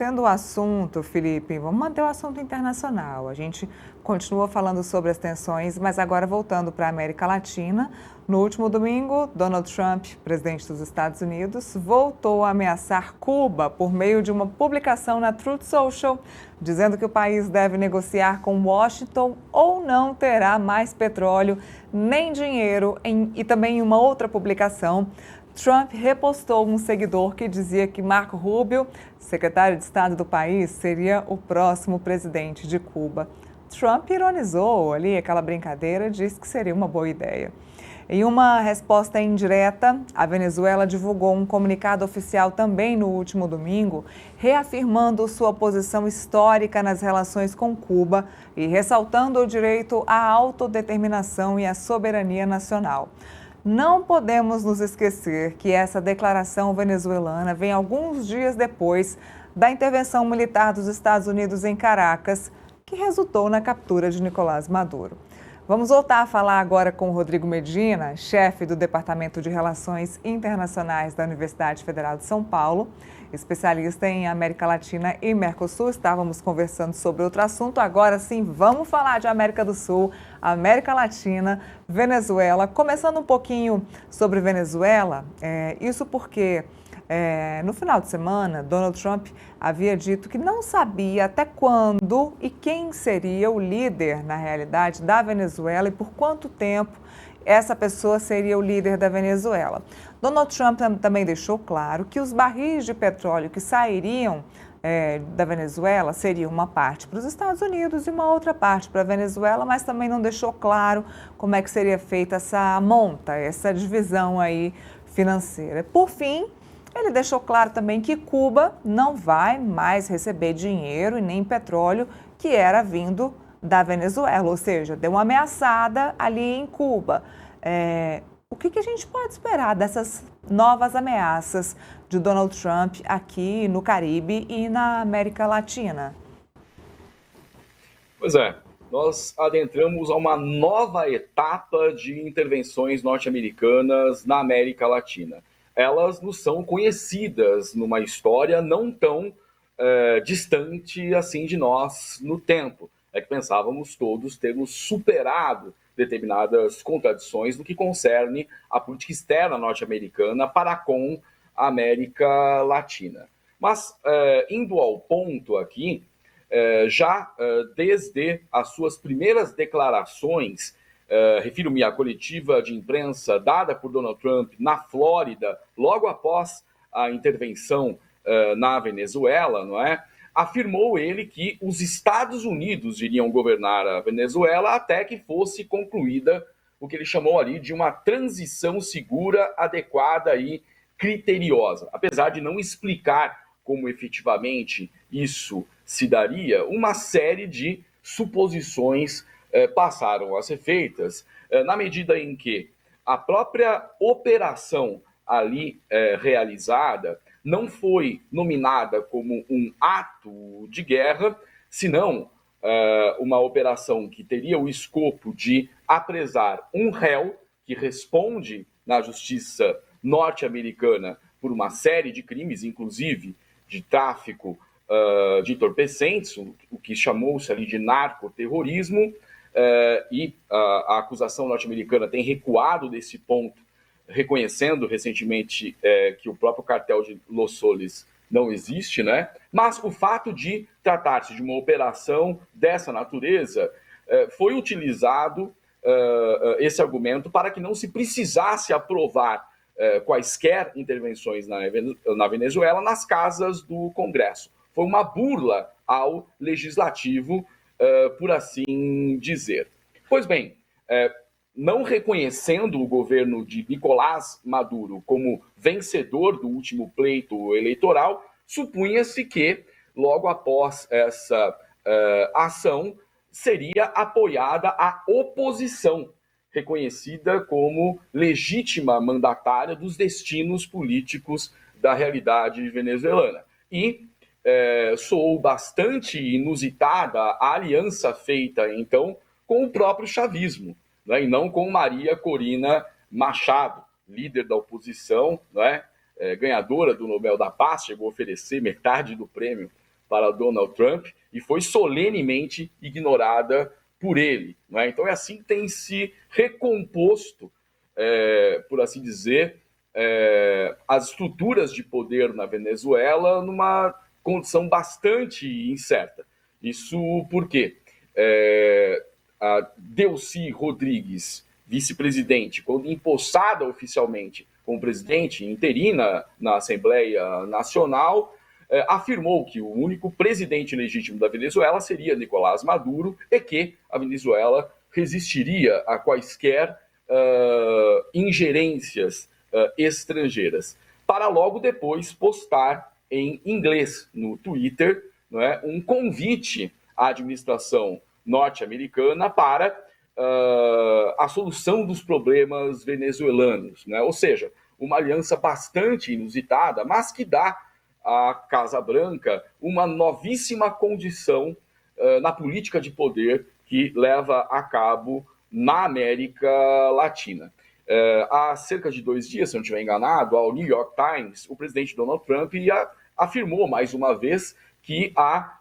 Sendo o assunto, Felipe, vamos manter o assunto internacional. A gente continua falando sobre as tensões, mas agora voltando para a América Latina. No último domingo, Donald Trump, presidente dos Estados Unidos, voltou a ameaçar Cuba por meio de uma publicação na Truth Social, dizendo que o país deve negociar com Washington ou não terá mais petróleo nem dinheiro. E também em uma outra publicação, Trump repostou um seguidor que dizia que Marco Rubio, secretário de Estado do país, seria o próximo presidente de Cuba. Trump ironizou ali aquela brincadeira e disse que seria uma boa ideia. Em uma resposta indireta, a Venezuela divulgou um comunicado oficial também no último domingo, reafirmando sua posição histórica nas relações com Cuba e ressaltando o direito à autodeterminação e à soberania nacional. Não podemos nos esquecer que essa declaração venezuelana vem alguns dias depois da intervenção militar dos Estados Unidos em Caracas, que resultou na captura de Nicolás Maduro. Vamos voltar a falar agora com o Rodrigo Medina, chefe do Departamento de Relações Internacionais da Universidade Federal de São Paulo, especialista em América Latina e Mercosul. Estávamos conversando sobre outro assunto, agora sim vamos falar de América do Sul, América Latina, Venezuela. Começando um pouquinho sobre Venezuela, isso porque no final de semana, Donald Trump havia dito que não sabia até quando e quem seria o líder, na realidade, da Venezuela e por quanto tempo essa pessoa seria o líder da Venezuela. Donald Trump também deixou claro que os barris de petróleo que sairiam da Venezuela seriam uma parte para os Estados Unidos e uma outra parte para a Venezuela, mas também não deixou claro como é que seria feita essa monta, essa divisão aí financeira. Por fim, ele deixou claro também que Cuba não vai mais receber dinheiro e nem petróleo que era vindo da Venezuela, ou seja, deu uma ameaçada ali em Cuba. O que a gente pode esperar dessas novas ameaças de Donald Trump aqui no Caribe e na América Latina? Pois é, nós adentramos a uma nova etapa de intervenções norte-americanas na América Latina. Elas nos são conhecidas numa história não tão distante assim de nós no tempo. É que pensávamos todos termos superado determinadas contradições no que concerne a política externa norte-americana para com a América Latina. Mas, indo ao ponto aqui, desde as suas primeiras declarações, refiro-me à coletiva de imprensa dada por Donald Trump na Flórida, logo após a intervenção na Venezuela, não é? Afirmou ele que os Estados Unidos iriam governar a Venezuela até que fosse concluída o que ele chamou ali de uma transição segura, adequada e criteriosa. Apesar de não explicar como efetivamente isso se daria, uma série de suposições passaram a ser feitas na medida em que a própria operação ali realizada não foi nominada como um ato de guerra, senão uma operação que teria o escopo de apresar um réu que responde na justiça norte-americana por uma série de crimes, inclusive de tráfico de entorpecentes, o que chamou-se ali de narcoterrorismo, e a acusação norte-americana tem recuado desse ponto, reconhecendo recentemente que o próprio cartel de Los Soles não existe, né? Mas o fato de tratar-se de uma operação dessa natureza foi utilizado esse argumento para que não se precisasse aprovar quaisquer intervenções na Venezuela nas casas do Congresso. Foi uma burla ao legislativo, por assim dizer. Pois bem, não reconhecendo o governo de Nicolás Maduro como vencedor do último pleito eleitoral, supunha-se que, logo após essa ação, seria apoiada a oposição, reconhecida como legítima mandatária dos destinos políticos da realidade venezuelana. E soou bastante inusitada a aliança feita, então, com o próprio chavismo, né, e não com Maria Corina Machado, líder da oposição, né, ganhadora do Nobel da Paz, chegou a oferecer metade do prêmio para Donald Trump e foi solenemente ignorada por ele. Né? Então é assim que tem se recomposto, por assim dizer, as estruturas de poder na Venezuela numa condição bastante incerta. Isso porque a Delcy Rodrigues, vice-presidente, quando empossada oficialmente como presidente interina na Assembleia Nacional, afirmou que o único presidente legítimo da Venezuela seria Nicolás Maduro e que a Venezuela resistiria a quaisquer ingerências estrangeiras, para logo depois postar em inglês no Twitter, não é, um convite à administração norte-americana para a solução dos problemas venezuelanos, né? Ou seja, uma aliança bastante inusitada, mas que dá à Casa Branca uma novíssima condição na política de poder que leva a cabo na América Latina. Há cerca de 2 dias, se eu não estiver enganado, ao New York Times, o presidente Donald Trump afirmou mais uma vez que a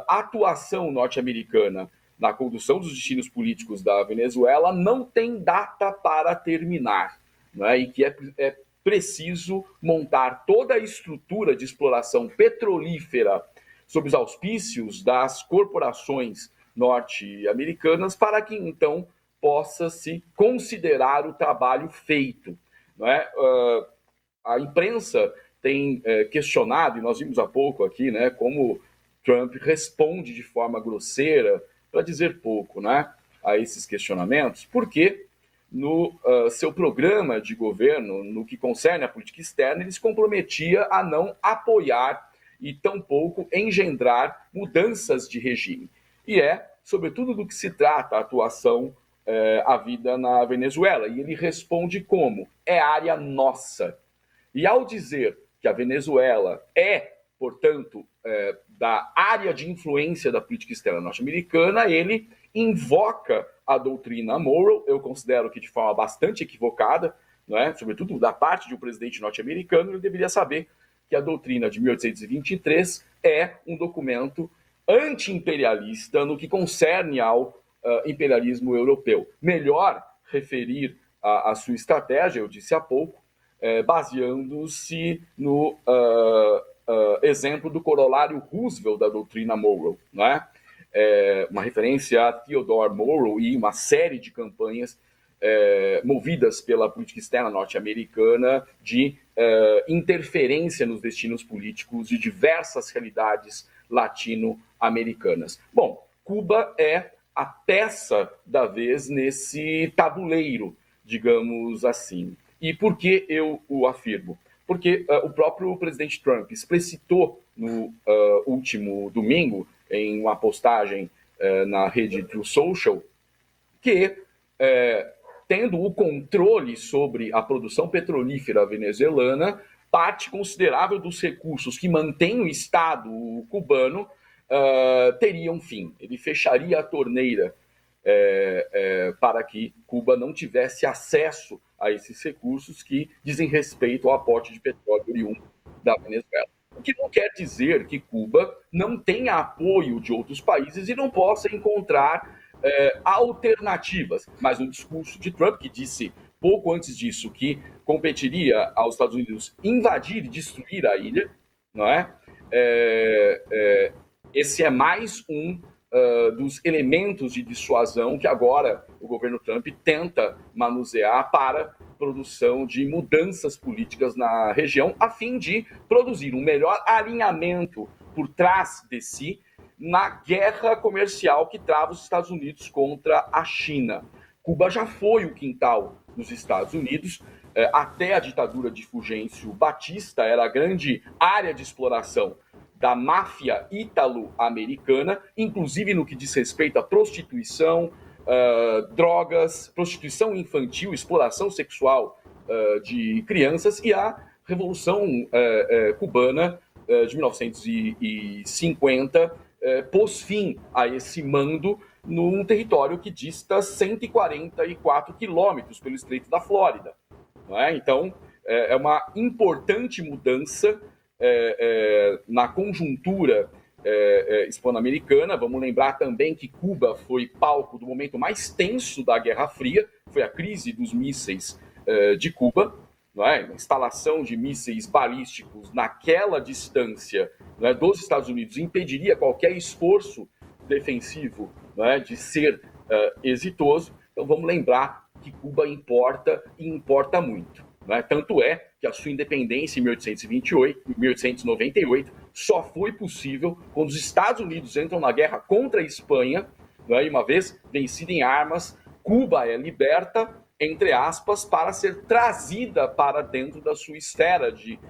atuação norte-americana na condução dos destinos políticos da Venezuela não tem data para terminar, né? E que é preciso montar toda a estrutura de exploração petrolífera sob os auspícios das corporações norte-americanas para que então possa se considerar o trabalho feito. Não é? A imprensa tem questionado, e nós vimos há pouco aqui, né, como Trump responde de forma grosseira, para dizer pouco, né, a esses questionamentos, porque no seu programa de governo, no que concerne à política externa, ele se comprometia a não apoiar e tampouco engendrar mudanças de regime. E sobretudo, do que se trata a atuação a vida na Venezuela. E ele responde como? É área nossa. E ao dizer que a Venezuela portanto, da área de influência da política externa norte-americana, ele invoca a doutrina Monroe, eu considero que de forma bastante equivocada, não é? Sobretudo da parte de um presidente norte-americano, ele deveria saber que a doutrina de 1823 é um documento anti-imperialista no que concerne ao imperialismo europeu. Melhor referir a sua estratégia, eu disse há pouco, baseando-se no exemplo do corolário Roosevelt da doutrina Monroe, não é? Uma referência a Theodore Monroe e uma série de campanhas movidas pela política externa norte-americana de interferência nos destinos políticos de diversas realidades latino-americanas. Bom, Cuba é a peça da vez nesse tabuleiro, digamos assim. E por que eu o afirmo? Porque o próprio presidente Trump explicitou no último domingo, em uma postagem na rede Truth Social, que, tendo o controle sobre a produção petrolífera venezuelana, parte considerável dos recursos que mantém o Estado cubano teriam fim. Ele fecharia a torneira para que Cuba não tivesse acesso a esses recursos que dizem respeito ao aporte de petróleo oriundo da Venezuela. O que não quer dizer que Cuba não tenha apoio de outros países e não possa encontrar alternativas. Mas o discurso de Trump, que disse pouco antes disso que competiria aos Estados Unidos invadir e destruir a ilha, não é? Esse é mais um dos elementos de dissuasão que agora o governo Trump tenta manusear para produção de mudanças políticas na região, a fim de produzir um melhor alinhamento por trás de si na guerra comercial que trava os Estados Unidos contra a China. Cuba já foi o quintal dos Estados Unidos, até a ditadura de Fulgêncio Batista, era a grande área de exploração da máfia ítalo-americana, inclusive no que diz respeito à prostituição, drogas, prostituição infantil, exploração sexual de crianças, e a Revolução Cubana de 1950 pôs fim a esse mando num território que dista 144 quilômetros pelo Estreito da Flórida. Não é? Então, é uma importante mudança na conjuntura hispano-americana. Vamos lembrar também que Cuba foi palco do momento mais tenso da Guerra Fria, foi a crise dos mísseis de Cuba, não é? A instalação de mísseis balísticos naquela distância, não é, dos Estados Unidos impediria qualquer esforço defensivo, não é, de ser exitoso. Então vamos lembrar que Cuba importa e importa muito. Não é? Tanto é que a sua independência em 1898 só foi possível quando os Estados Unidos entram na guerra contra a Espanha, não é? E uma vez vencida em armas, Cuba é liberta, entre aspas, para ser trazida para dentro da sua esfera de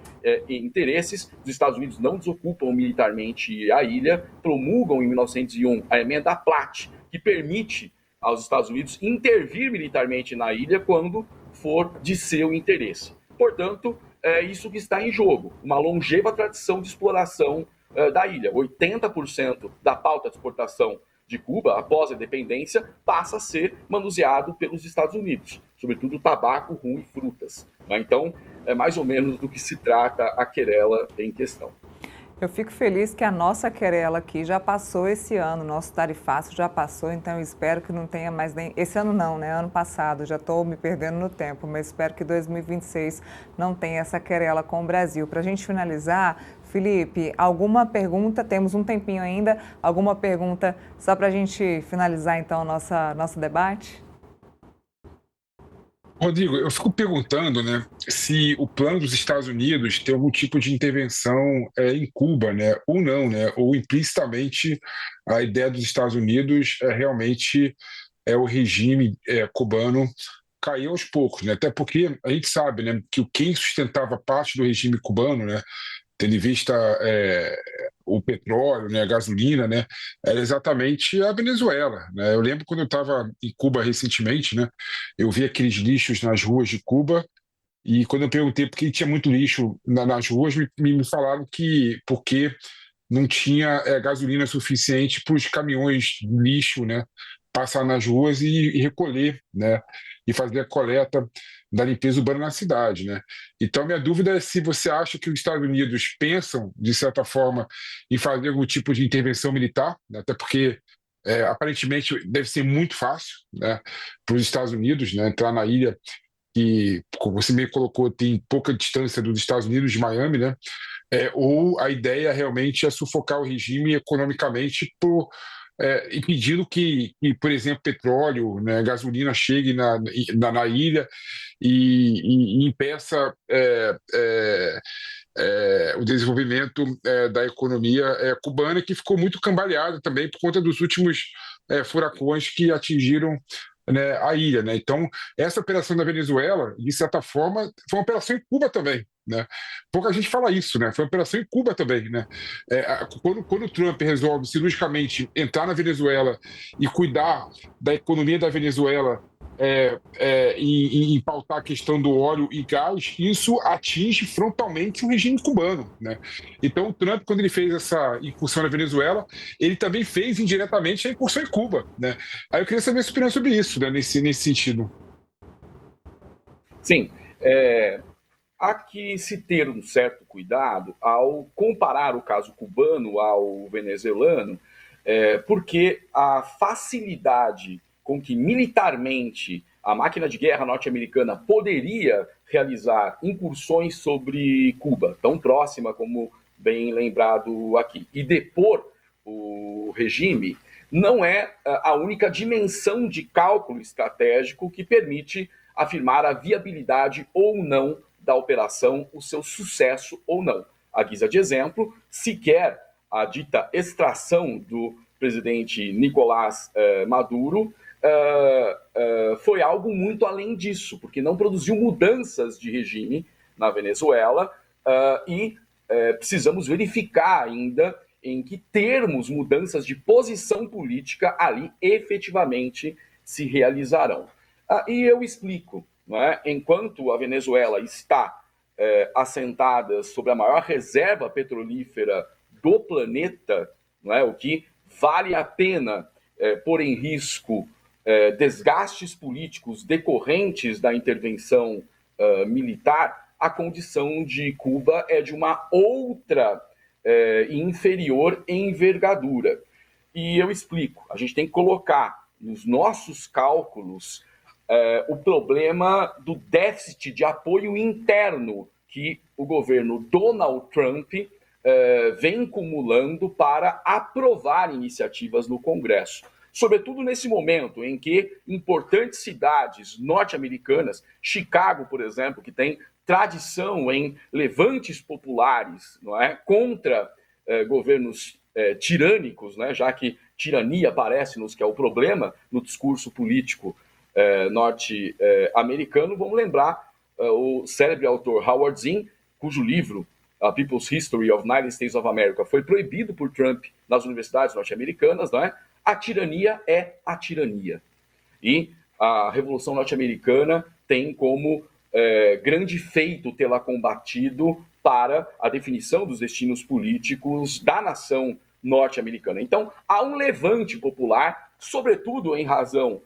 interesses. Os Estados Unidos não desocupam militarmente a ilha, promulgam em 1901 a Emenda Platt, que permite aos Estados Unidos intervir militarmente na ilha quando for de seu interesse. Portanto, é isso que está em jogo, uma longeva tradição de exploração da ilha. 80% da pauta de exportação de Cuba, após a independência, passa a ser manuseado pelos Estados Unidos, sobretudo tabaco, rum e frutas. Então, é mais ou menos do que se trata a querela em questão. Eu fico feliz que a nossa querela aqui já passou esse ano, nosso tarifaço já passou, então eu espero que não tenha mais nem... Esse ano não, né? Ano passado, já estou me perdendo no tempo, mas espero que 2026 não tenha essa querela com o Brasil. Para a gente finalizar, Felipe, alguma pergunta? Temos um tempinho ainda. Alguma pergunta só para a gente finalizar então nosso debate? Rodrigo, eu fico perguntando, né, se o plano dos Estados Unidos tem algum tipo de intervenção em Cuba, né, ou não, né, ou implicitamente a ideia dos Estados Unidos realmente é o regime cubano cair aos poucos, né, até porque a gente sabe, né, que quem sustentava parte do regime cubano, né, tendo em vista o petróleo, né, a gasolina, né, era exatamente a Venezuela, né? Eu lembro quando eu estava em Cuba recentemente, né, eu vi aqueles lixos nas ruas de Cuba e quando eu perguntei por que tinha muito lixo nas ruas, me falaram que porque não tinha gasolina suficiente para os caminhões de lixo, né, passar nas ruas e recolher, né, e fazer a coleta da limpeza urbana na cidade, né. Então, minha dúvida é se você acha que os Estados Unidos pensam, de certa forma, em fazer algum tipo de intervenção militar, né, até porque aparentemente deve ser muito fácil, né, para os Estados Unidos, né, entrar na ilha que, como você me colocou, tem pouca distância dos Estados Unidos de Miami, né? Ou a ideia realmente é sufocar o regime economicamente impedindo por exemplo, petróleo, né, gasolina chegue na ilha e impeça o desenvolvimento da economia cubana, que ficou muito cambaleada também por conta dos últimos furacões que atingiram, né, a ilha, né? Então, essa operação da Venezuela, de certa forma, foi uma operação em Cuba também, né? Pouca gente fala isso, né? Foi uma operação em Cuba também, né? Quando o Trump resolve cirurgicamente entrar na Venezuela e cuidar da economia da Venezuela em pautar a questão do óleo e gás, isso atinge frontalmente o regime cubano, né? Então, o Trump, quando ele fez essa incursão na Venezuela, ele também fez indiretamente a incursão em Cuba, né? Aí eu queria saber a sua opinião sobre isso, né, nesse sentido. Sim, há que se ter um certo cuidado ao comparar o caso cubano ao venezuelano, porque a facilidade com que militarmente a máquina de guerra norte-americana poderia realizar incursões sobre Cuba, tão próxima como bem lembrado aqui, e depor o regime, não é a única dimensão de cálculo estratégico que permite afirmar a viabilidade ou não da operação, o seu sucesso ou não. À guisa de exemplo, sequer a dita extração do presidente Nicolás Maduro foi algo muito além disso, porque não produziu mudanças de regime na Venezuela e precisamos verificar ainda em que termos mudanças de posição política ali efetivamente se realizarão. E eu explico, não é? Enquanto a Venezuela está assentada sobre a maior reserva petrolífera do planeta, não é? O que vale a pena pôr em risco desgastes políticos decorrentes da intervenção militar, a condição de Cuba é de uma outra inferior em envergadura. E eu explico, a gente tem que colocar nos nossos cálculos o problema do déficit de apoio interno que o governo Donald Trump vem acumulando para aprovar iniciativas no Congresso. Sobretudo nesse momento em que importantes cidades norte-americanas, Chicago, por exemplo, que tem tradição em levantes populares, não é, contra governos tirânicos, né, já que tirania parece-nos que é o problema no discurso político norte-americano. Vamos lembrar o célebre autor Howard Zinn, cujo livro A People's History of United States of America foi proibido por Trump nas universidades norte-americanas, não é? A tirania é a tirania. E a Revolução Norte-Americana tem como grande feito tê-la combatido para a definição dos destinos políticos da nação norte-americana. Então, há um levante popular, sobretudo em razão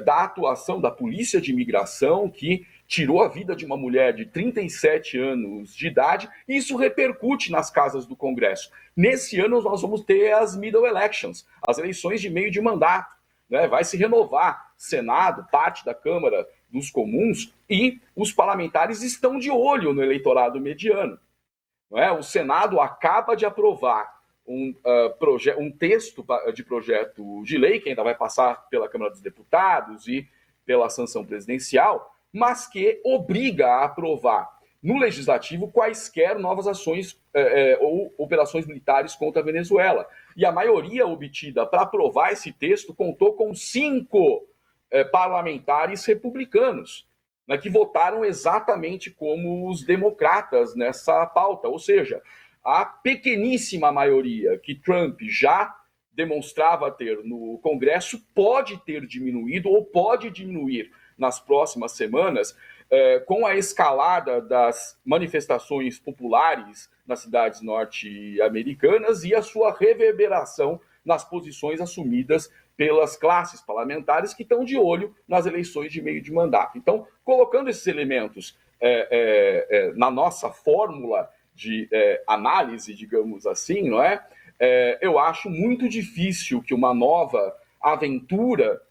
da atuação da polícia de imigração, que tirou a vida de uma mulher de 37 anos de idade, e isso repercute nas casas do Congresso. Nesse ano nós vamos ter as middle elections, as eleições de meio de mandato, né? Vai se renovar Senado, parte da Câmara dos Comuns, e os parlamentares estão de olho no eleitorado mediano. Não é? O Senado acaba de aprovar um texto de projeto de lei, que ainda vai passar pela Câmara dos Deputados e pela sanção presidencial, mas que obriga a aprovar no Legislativo quaisquer novas ações ou operações militares contra a Venezuela. E a maioria obtida para aprovar esse texto contou com 5 parlamentares republicanos, né, que votaram exatamente como os democratas nessa pauta. Ou seja, a pequeníssima maioria que Trump já demonstrava ter no Congresso pode ter diminuído ou pode diminuir nas próximas semanas, com a escalada das manifestações populares nas cidades norte-americanas e a sua reverberação nas posições assumidas pelas classes parlamentares que estão de olho nas eleições de meio de mandato. Então, colocando esses elementos na nossa fórmula de análise, digamos assim, não é? Eu acho muito difícil que uma nova aventura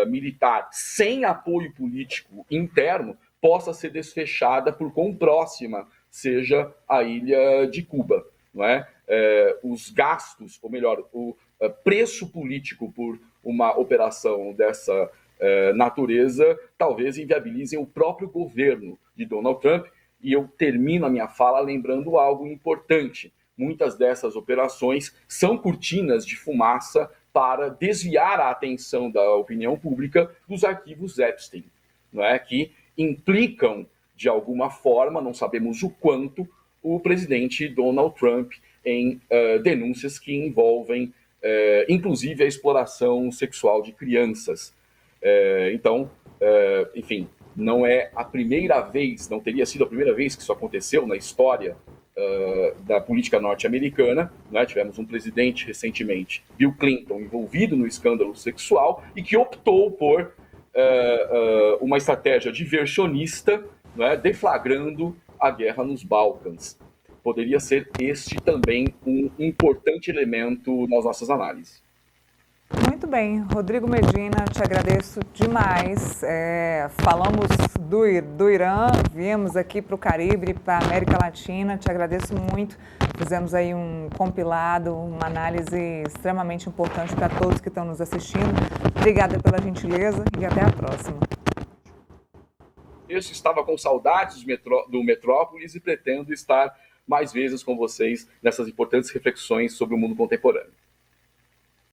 militar sem apoio político interno possa ser desfechada por quão próxima seja a ilha de Cuba. Não é? Os gastos, ou melhor, o preço político por uma operação dessa natureza talvez inviabilizem o próprio governo de Donald Trump. E eu termino a minha fala lembrando algo importante. Muitas dessas operações são cortinas de fumaça para desviar a atenção da opinião pública dos arquivos Epstein, não é? Que implicam, de alguma forma, não sabemos o quanto, o presidente Donald Trump em denúncias que envolvem, inclusive, a exploração sexual de crianças. Então, enfim, não é a primeira vez, não teria sido a primeira vez que isso aconteceu na história da política norte-americana, né? Tivemos um presidente recentemente, Bill Clinton, envolvido no escândalo sexual e que optou por uma estratégia diversionista, né? Deflagrando a guerra nos Balcãs. Poderia ser este também um importante elemento nas nossas análises. Muito bem, Rodrigo Medina, te agradeço demais. Falamos do Irã, viemos aqui para o Caribe, para a América Latina, te agradeço muito. Fizemos aí um compilado, uma análise extremamente importante para todos que estão nos assistindo. Obrigada pela gentileza e até a próxima. Eu estava com saudades do Metrópolis e pretendo estar mais vezes com vocês nessas importantes reflexões sobre o mundo contemporâneo.